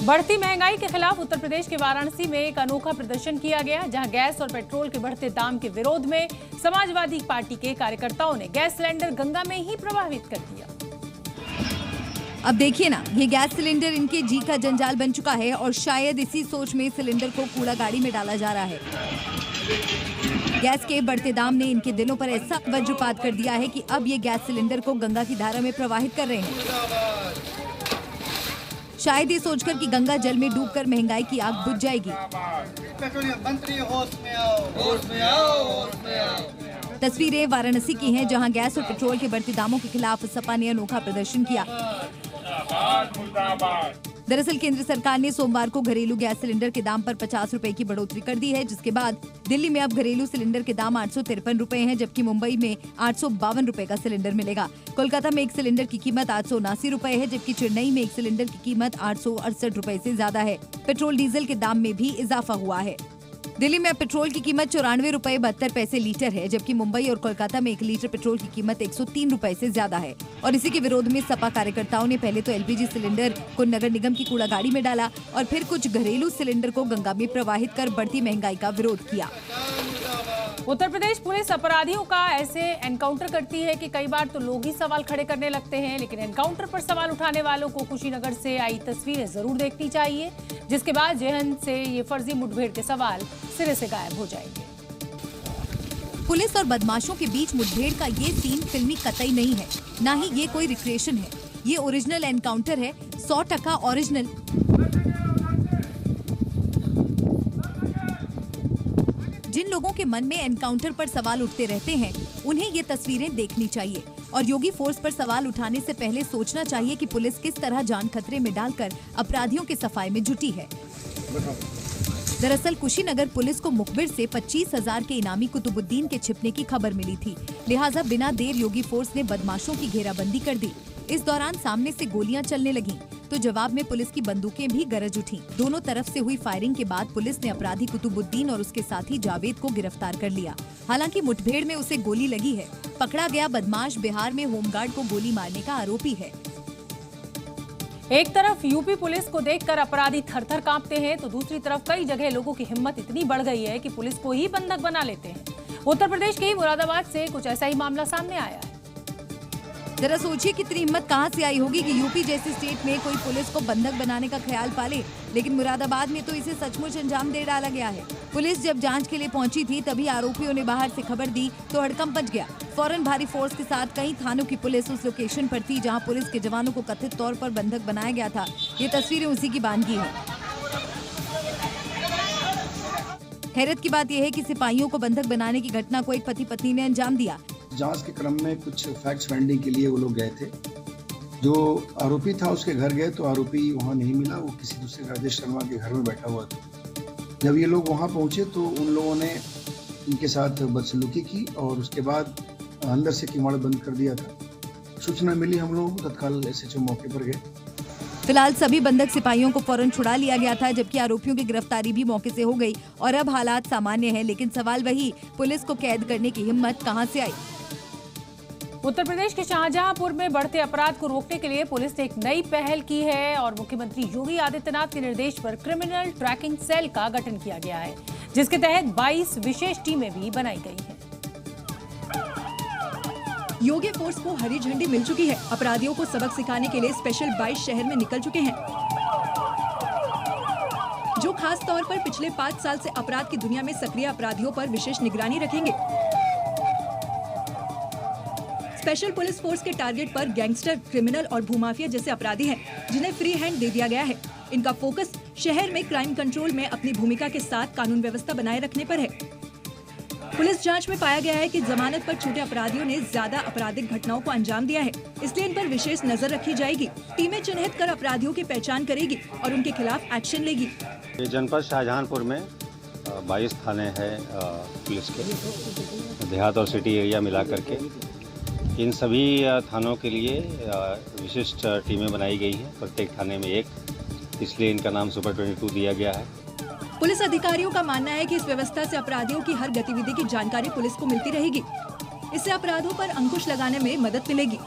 बढ़ती महंगाई के खिलाफ उत्तर प्रदेश के वाराणसी में एक अनोखा प्रदर्शन किया गया, जहां गैस और पेट्रोल के बढ़ते दाम के विरोध में समाजवादी पार्टी के कार्यकर्ताओं ने गैस सिलेंडर गंगा में ही प्रवाहित कर दिया। अब देखिए ना, ये गैस सिलेंडर इनके जी का जंजाल बन चुका है और शायद इसी सोच में सिलेंडर को कूड़ा गाड़ी में डाला जा रहा है। गैस के बढ़ते दाम ने इनके दिलों पर ऐसा वज्रपात कर दिया है कि अब ये गैस सिलेंडर को गंगा की धारा में प्रवाहित कर रहे हैं, शायद ये सोचकर कि गंगा जल में डूबकर महंगाई की आग बुझ जाएगी। तस्वीरें वाराणसी की हैं, जहां गैस और पेट्रोल के बढ़ते दामों के खिलाफ सपा ने अनोखा प्रदर्शन किया। दरअसल केंद्र सरकार ने सोमवार को घरेलू गैस सिलेंडर के दाम पर 50 रुपए की बढ़ोतरी कर दी है, जिसके बाद दिल्ली में अब घरेलू सिलेंडर के दाम 853 रुपए हैं, जबकि मुंबई में 852 रुपए का सिलेंडर मिलेगा। कोलकाता में एक सिलेंडर की कीमत 879 रुपए है, जबकि चेन्नई में एक सिलेंडर की कीमत 868 रुपए से ज्यादा है। पेट्रोल डीजल के दाम में भी इजाफा हुआ है। दिल्ली में पेट्रोल की कीमत 94 रुपए 72 पैसे लीटर है, जबकि मुंबई और कोलकाता में 1 लीटर पेट्रोल की कीमत 103 रुपए से ज्यादा है। और इसी के विरोध में सपा कार्यकर्ताओं ने पहले तो एलपीजी सिलेंडर को नगर निगम की कूड़ा गाड़ी में डाला और फिर कुछ घरेलू सिलेंडर को गंगा में प्रवाहित कर बढ़ती महंगाई का विरोध किया। उत्तर प्रदेश पुलिस अपराधियों का ऐसे एनकाउंटर करती है कि कई बार तो लोग ही सवाल खड़े करने लगते हैं, लेकिन एनकाउंटर पर सवाल उठाने वालों को कुशीनगर से आई तस्वीरें जरूर देखनी चाहिए, जिसके बाद जेहन से ये फर्जी मुठभेड़ के सवाल सिरे से गायब हो जाएंगे। पुलिस और बदमाशों के बीच मुठभेड़ का ये सीन फिल्मी कतई नहीं है, ना ही ये कोई रिक्रिएशन है। ये ओरिजिनल एनकाउंटर है, 100% ओरिजिनल। जिन लोगों के मन में एनकाउंटर पर सवाल उठते रहते हैं, उन्हें ये तस्वीरें देखनी चाहिए और योगी फोर्स पर सवाल उठाने से पहले सोचना चाहिए कि पुलिस किस तरह जान खतरे में डालकर अपराधियों के सफाई में जुटी है। दरअसल कुशीनगर पुलिस को मुखबिर से 25,000 के इनामी कुतुबुद्दीन के छिपने की खबर मिली थी, लिहाजा बिना देर योगी फोर्स ने बदमाशों की घेराबंदी कर दी। इस दौरान सामने से गोलियां चलने लगीं, तो जवाब में पुलिस की बंदूकें भी गरज उठीं। दोनों तरफ से हुई फायरिंग के बाद पुलिस ने अपराधी कुतुबुद्दीन और उसके साथी जावेद को गिरफ्तार कर लिया। हालांकि मुठभेड़ में उसे गोली लगी है। पकड़ा गया बदमाश बिहार में होमगार्ड को गोली मारने का आरोपी है। एक तरफ यूपी पुलिस को देखकर अपराधी थर-थर कांपते हैं, तो दूसरी तरफ कई जगह लोगों की हिम्मत इतनी बढ़ गई है कि पुलिस को ही बंधक बना लेते हैं। उत्तर प्रदेश के ही मुरादाबाद से कुछ ऐसा ही मामला सामने आया है। जरा सोचिए कितनी हिम्मत कहां से आई होगी कि यूपी जैसे स्टेट में कोई पुलिस को बंधक बनाने का ख्याल पाले, लेकिन मुरादाबाद में तो इसे सचमुच अंजाम दे डाला गया है। पुलिस जब जांच के लिए पहुंची थी, तभी आरोपियों ने बाहर से खबर दी तो हड़कंप मच गया। फौरन भारी फोर्स के साथ कई थानों की पुलिस उस लोकेशन पर थी जहां पुलिस के जवानों को कथित तौर पर बंधक बनाया गया था। ये तस्वीरें उसी की बानगी है। हैरत की बात यह है कि सिपाहियों को बंधक बनाने की घटना को एक पति पत्नी ने अंजाम दिया। जांच के क्रम में कुछ फैक्ट्स फाइंडिंग के लिए वो लोग गए थे। जो आरोपी था उसके घर गए तो आरोपी वहां नहीं मिला, वो किसी दूसरे राजेश शर्मा के घर में बैठा हुआ था। जब ये लोग वहां पहुंचे तो उन लोगों ने इनके साथ बदसलूकी की और उसके बाद अंदर से किवाड़ बंद कर दिया था। सूचना मिली, हम लोग तत्काल एसएचओ मौके पर गए। फिलहाल सभी बंधक सिपाहियों को फौरन छुड़ा लिया गया था, जबकि आरोपियों की गिरफ्तारी भी मौके से हो गई और अब हालात सामान्य है। लेकिन सवाल वही, पुलिस को कैद करने की हिम्मत कहां से आई? उत्तर प्रदेश के शाहजहांपुर में बढ़ते अपराध को रोकने के लिए पुलिस ने एक नई पहल की है और मुख्यमंत्री योगी आदित्यनाथ के निर्देश पर क्रिमिनल ट्रैकिंग सेल का गठन किया गया है, जिसके तहत 22 विशेष टीमें भी बनाई गई हैं। योगी फोर्स को हरी झंडी मिल चुकी है। अपराधियों को सबक सिखाने के लिए स्पेशल 22 शहर में निकल चुके हैं, जो खास तौर पर पिछले 5 साल से अपराध की दुनिया में सक्रिय अपराधियों पर विशेष निगरानी रखेंगे। स्पेशल पुलिस फोर्स के टारगेट पर गैंगस्टर, क्रिमिनल और भूमाफिया जैसे अपराधी हैं, जिन्हें फ्री हैंड दे दिया गया है। इनका फोकस शहर में क्राइम कंट्रोल में अपनी भूमिका के साथ कानून व्यवस्था बनाए रखने पर है। पुलिस जांच में पाया गया है कि जमानत पर छूटे अपराधियों ने ज्यादा आपराधिक घटनाओं को अंजाम दिया है, इसलिए इन पर विशेष नजर रखी जाएगी। टीमें चिन्हित कर अपराधियों की पहचान करेगी और उनके खिलाफ एक्शन लेगी। ये जनपद शाहजहांपुर में 22 थाने हैं पुलिस के, देहात और सिटी एरिया मिला करके। इन सभी थानों के लिए विशिष्ट टीमें बनाई गई हैं, प्रत्येक थाने में एक, इसलिए इनका नाम सुपर 22 दिया गया है। पुलिस अधिकारियों का मानना है कि इस व्यवस्था से अपराधियों की हर गतिविधि की जानकारी पुलिस को मिलती रहेगी। इससे अपराधों पर अंकुश लगाने में मदद मिलेगी।